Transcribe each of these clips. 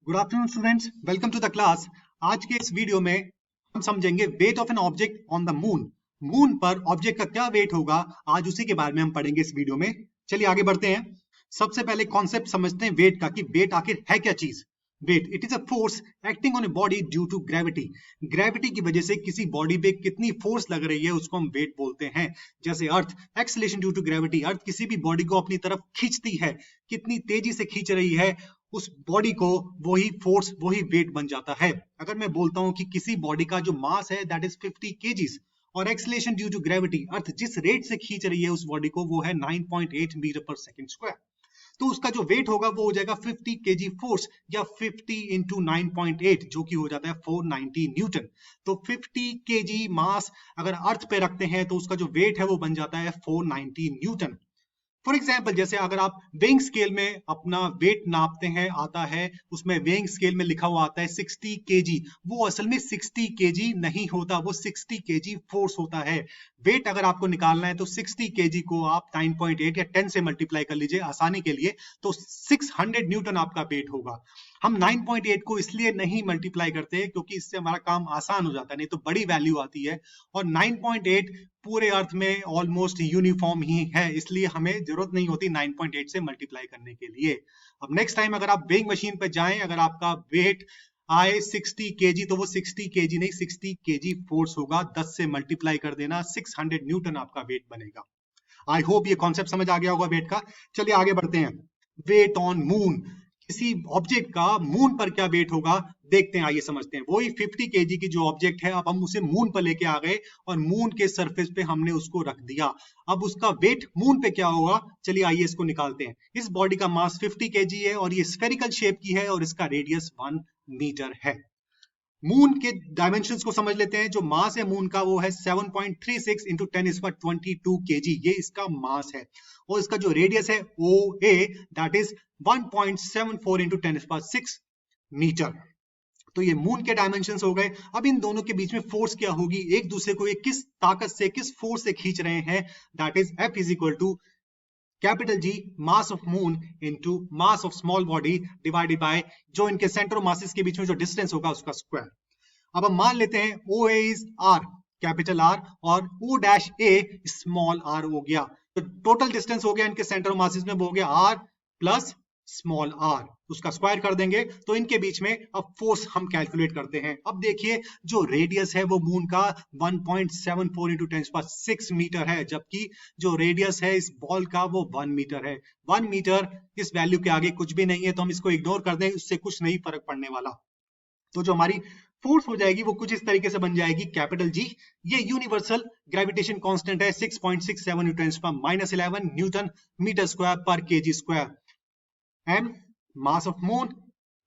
Good afternoon students, welcome to the class. आज के इस वीडियो में हम समझेंगे weight of an object on the moon. Moon पर ऑब्जेक्ट का क्या वेट होगा, आज उसी के बारे में हम पढ़ेंगे इस वीडियो में। चलिए आगे बढ़ते हैं। सबसे पहले कॉन्सेप्ट समझते हैं वेट का कि वेट आखिर है क्या चीज। Weight it is a force acting on a body due to gravity. Gravity की वजह से किसी बॉडी पे कितनी फोर्स लग रही है उसको हम वेट बोलते हैं। जैसे अर्थ एक्सेलरेशन ड्यू टू ग्रेविटी, अर्थ किसी भी बॉडी को अपनी तरफ खींचती है, कितनी तेजी से खींच रही है उस बॉडी को, वही फोर्स वही वेट बन जाता है। अगर मैं बोलता हूं कि किसी बॉडी का जो मास है दैट इज 50 केजीज और एक्सेलरेशन ड्यू टू ग्रेविटी, अर्थ जिस रेट से खींच रही है उस बॉडी को वो है 9.8 मीटर पर सेकंड स्क्वायर, तो उसका जो वेट होगा वो हो जाएगा 50 केजी फोर्स या 50 इंटू 9.8 जो कि हो जाता है 490 न्यूटन। तो 50 केजी मास अगर अर्थ पे रखते हैं तो उसका जो वेट है वो बन जाता है 490 न्यूटन। फॉर एग्जाम्पल जैसे अगर आप वेइंग स्केल में अपना वेट नापते हैं, आता है उसमें वेइंग स्केल में लिखा हुआ आता है 60 केजी, वो असल में 60 केजी नहीं होता, वो 60 केजी फोर्स होता है। वेट अगर आपको निकालना है तो 60 केजी को आप 9.8 या 10 से मल्टीप्लाई कर लीजिए आसानी के लिए, तो 600 न्यूटन आपका वेट होगा। हम 9.8 को इसलिए नहीं मल्टीप्लाई करते क्योंकि इससे हमारा काम आसान हो जाता है, नहीं तो बड़ी वैल्यू आती है। और 9.8 पूरे अर्थ में ऑलमोस्ट यूनिफॉर्म ही है, इसलिए हमें जरूरत नहीं होती 9.8 से मल्टीप्लाई करने के लिए। अब नेक्स्ट टाइम अगर आप वेइंग मशीन पर जाएं, अगर आपका वेट आए 60 केजी तो वो 60 केजी नहीं 60 केजी फोर्स होगा, 10 से मल्टीप्लाई कर देना, 600 न्यूटन आपका वेट बनेगा। आई होप ये कॉन्सेप्ट समझ आ गया होगा वेट का। चलिए आगे बढ़ते हैं। वेट ऑन मून, किसी ऑब्जेक्ट का मून पर क्या वेट होगा देखते हैं, आइए समझते हैं। वही 50 केजी की जो ऑब्जेक्ट है, अब हम उसे मून पर लेके आ गए और मून के सरफेस पे हमने उसको रख दिया। अब उसका वेट मून पे क्या होगा, चलिए आइए इसको निकालते हैं। इस बॉडी का मास 50 केजी है और ये स्फेरिकल शेप की है और इसका रेडियस 1 मीटर है। मून के डायमेंशंस को समझ लेते हैं। जो मास है मून का वो है 7.36 इंटू 10⁻22 केजी, ये इसका मास है। और इसका जो रेडियस है ओ ए दैट इज 1.74 इंटू 10⁻6 मीटर। तो ये मून के डायमेंशंस हो गए। अब इन दोनों के बीच में फोर्स क्या होगी, एक दूसरे को ये किस ताकत से किस फोर्स से खींच रहे हैं, that is F is equal to capital G mass of moon into mass of small body divided by जो इनके सेंटर ऑफ मासेस के बीच में जो डिस्टेंस होगा उसका स्क्वायर। अब हम मान लेते हैं O A is R capital R और O dash A small R हो गया, तो टोटल डिस्टेंस हो गया इनके सेंटर ऑफ मासेस में वो हो गया आर प्लस स्मॉल आर, उसका स्क्वायर कर देंगे तो इनके बीच में अब फोर्स हम कैलकुलेट करते हैं। अब देखिए जो रेडियस है वो मून का 1.74 इंटू 10⁻6 मीटर है, जबकि जो रेडियस है इस बॉल का वो 1 मीटर है। 1 मीटर इस वैल्यू के आगे कुछ भी नहीं है, तो हम इसको इग्नोर कर दें, उससे कुछ नहीं फर्क पड़ने वाला। तो जो हमारी फोर्स हो जाएगी वो कुछ इस तरीके से बन जाएगी, कैपिटल जी, ये यूनिवर्सल ग्रेविटेशन कांस्टेंट है 6.67 ×10⁻11 न्यूटन मीटर स्क्वायर पर kg square, and mass of moon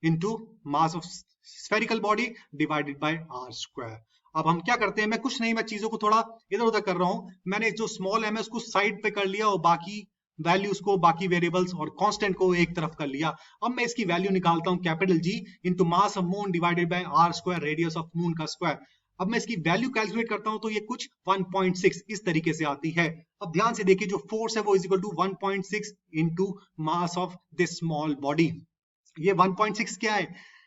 into mass of spherical body divided by R square. अब हम क्या करते हैं, मैं कुछ नहीं, मैं चीजों को थोड़ा इधर उधर कर रहा हूं। मैंने जो स्मॉल एम है उसको साइड पे कर लिया और बाकी वैल्यूज को, बाकी वेरिएबल्स और कांस्टेंट को एक तरफ कर लिया। अब मैं इसकी वैल्यू निकालता हूं, capital G into mass of moon divided by R square, radius of moon का स्क्वायर। अब मैं इसकी वैल्यू कैलकुलेट करता हूं तो ये कुछ 1.6 इस तरीके से आती है। अब ध्यान से देखिए जो फोर्स है वो is equal to 1.6 into mass of this small body. ये 1.6 क्या है,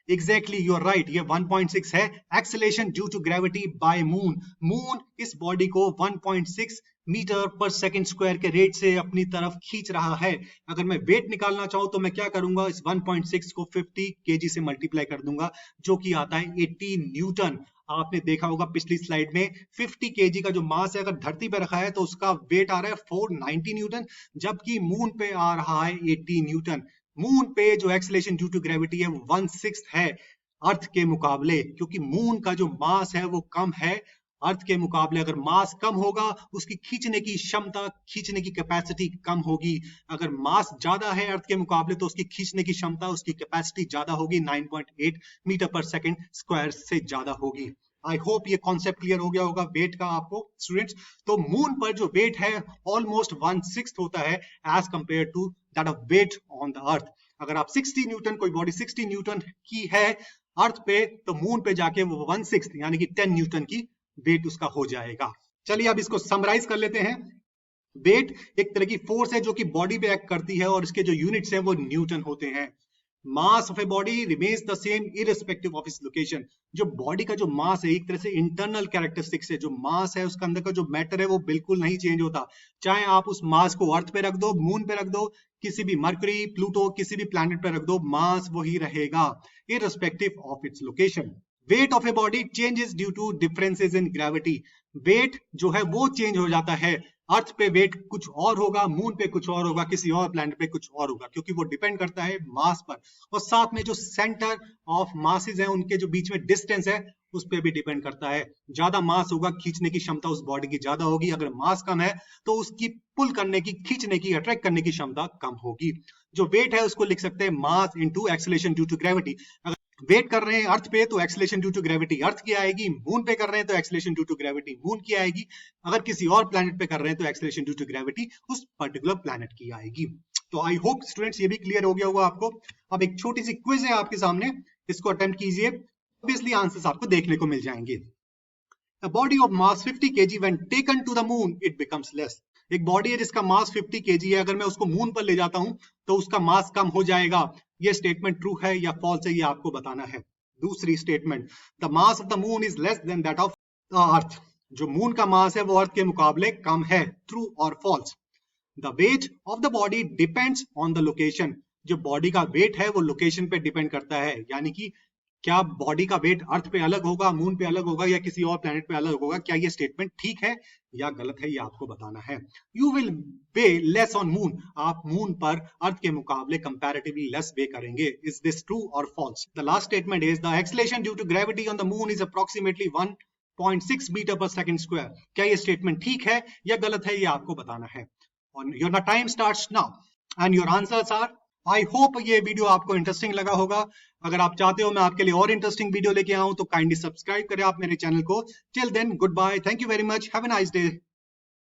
एग्जैक्टली यू आर राइट, ये 1.6 है acceleration due to gravity by moon. Moon इस बॉडी को 1.6 मीटर पर सेकंड स्क्वायर के रेट से अपनी तरफ खींच रहा है। अगर मैं वेट निकालना चाहूं तो मैं क्या करूंगा, इस 1.6 को 50 केजी से मल्टीप्लाई कर दूंगा जो कि आता है 80 न्यूटन। आपने देखा होगा पिछली स्लाइड में 50 केजी का जो मास है अगर धरती पे रखा है तो उसका वेट आ रहा है 490 न्यूटन, जबकि मून पे आ रहा है 80 न्यूटन। मून पे जो एक्सेलरेशन ड्यू टू ग्रेविटी है वो 1/6 है अर्थ के मुकाबले, क्योंकि मून का जो मास है वो कम है अर्थ के मुकाबले। अगर मास कम होगा उसकी खींचने की क्षमता, खींचने की कैपेसिटी कम होगी। अगर मास ज्यादा है अर्थ के मुकाबले तो उसकी खींचने की क्षमता, उसकी कैपेसिटी ज्यादा होगी, 9.8 मीटर पर सेकंड स्क्वायर से ज्यादा होगी। आई होप ये कॉन्सेप्ट क्लियर हो गया होगा वेट का आपको स्टूडेंट्स। तो मून पर जो वेट है ऑलमोस्ट 1/6 होता है as compare to that of weight on the earth. अगर आप 60 न्यूटन, कोई बॉडी 60 न्यूटन की है अर्थ पे, तो मून पे जाके वो 1/6 यानी कि 10 न्यूटन की वेट उसका हो जाएगा। चलिए अब इसको समराइज कर लेते हैं। वेट एक तरह की फोर्स है जो कि बॉडी पे एक्ट करती है और इसके जो यूनिट्स हैं वो न्यूटन होते हैं। Mass of a body remains the same irrespective of its location. जो बॉडी का जो मास है, एक तरह से इंटरनल कैरेक्टरिस्टिक्स है, जो मास है उसका अंदर का जो मैटर है वो बिल्कुल नहीं चेंज होता। चाहे आप उस मास को अर्थ पे रख दो, मून पे रख दो, किसी भी मरकरी, प्लूटो, किसी भी प्लैनेट पे रख दो, मास वही रहेगा irrespective of its location. Weight of a body changes due to differences in gravity. Weight जो है वो चेंज हो जाता है। अर्थ पे वेट कुछ और होगा, मून पे कुछ और होगा, किसी और प्लैनेट पे कुछ और होगा, क्योंकि वो डिपेंड करता है मास पर। और साथ में जो सेंटर ऑफ मासेस है, उनके जो बीच में डिस्टेंस है, उस पर भी डिपेंड करता है। ज्यादा मास होगा, खींचने की क्षमता उस बॉडी की ज्यादा होगी। अगर मास कम है तो उसकी पुल करने की, खींचने की, अट्रैक्ट करने की क्षमता कम होगी। जो वेट है उसको लिख सकते हैं mass into acceleration due to gravity. अगर वेट कर रहे हैं अर्थ पे तो acceleration due to gravity earth की आएगी, मून पे कर रहे हैं तो acceleration due to gravity moon की आएगी, अगर किसी और प्लैनेट पे कर रहे हैं तो एक्सेलरेशन ड्यू टू ग्रेविटी उस पर्टिकुलर प्लैनेट की आएगी। तो आई होप स्टूडेंट्स ये भी क्लियर हो गया होगा आपको। अब एक छोटी सी क्विज है आपके सामने, इसको अटेम्प्ट कीजिए, ऑब्वियसली आंसर्स आपको देखने को मिल जाएंगे। A body of mass 50 kg when taken to the moon it becomes less। एक बॉडी है जिसका मास 50 kg है, अगर मैं उसको मून पर ले जाता हूं तो उसका मास कम हो जाएगा। ये स्टेटमेंट ट्रू है या फॉल्स है, ये आपको बताना है। दूसरी statement, the mass of the moon is less than that of the earth. जो मून का मास है वो अर्थ के मुकाबले कम है, ट्रू और false. The weight of the body depends on the location. जो बॉडी का वेट है वो लोकेशन पे डिपेंड करता है, यानी कि क्या बॉडी का वेट अर्थ पे अलग होगा, मून पे अलग होगा या किसी और प्लैनेट पे अलग होगा। क्या ये स्टेटमेंट ठीक है या गलत है, ये आपको बताना है। You will weigh less on moon. आप मून पर अर्थ के मुकाबले कंपैरेटिवली लेस वे करेंगे। इज दिस ट्रू और false? The last statement is the acceleration due to gravity on the moon is approximately 1.6 metre पर सेकंड स्क्वायर। क्या ये statement ठीक है या गलत है, ये आपको बताना है। और your time starts now and your answers are. I hope ये वीडियो आपको इंटरेस्टिंग लगा होगा। अगर आप चाहते हो मैं आपके लिए और इंटरेस्टिंग वीडियो लेके आऊं तो काइंडली सब्सक्राइब करें आप मेरे चैनल को। Till then good bye, thank you very much, have a nice day.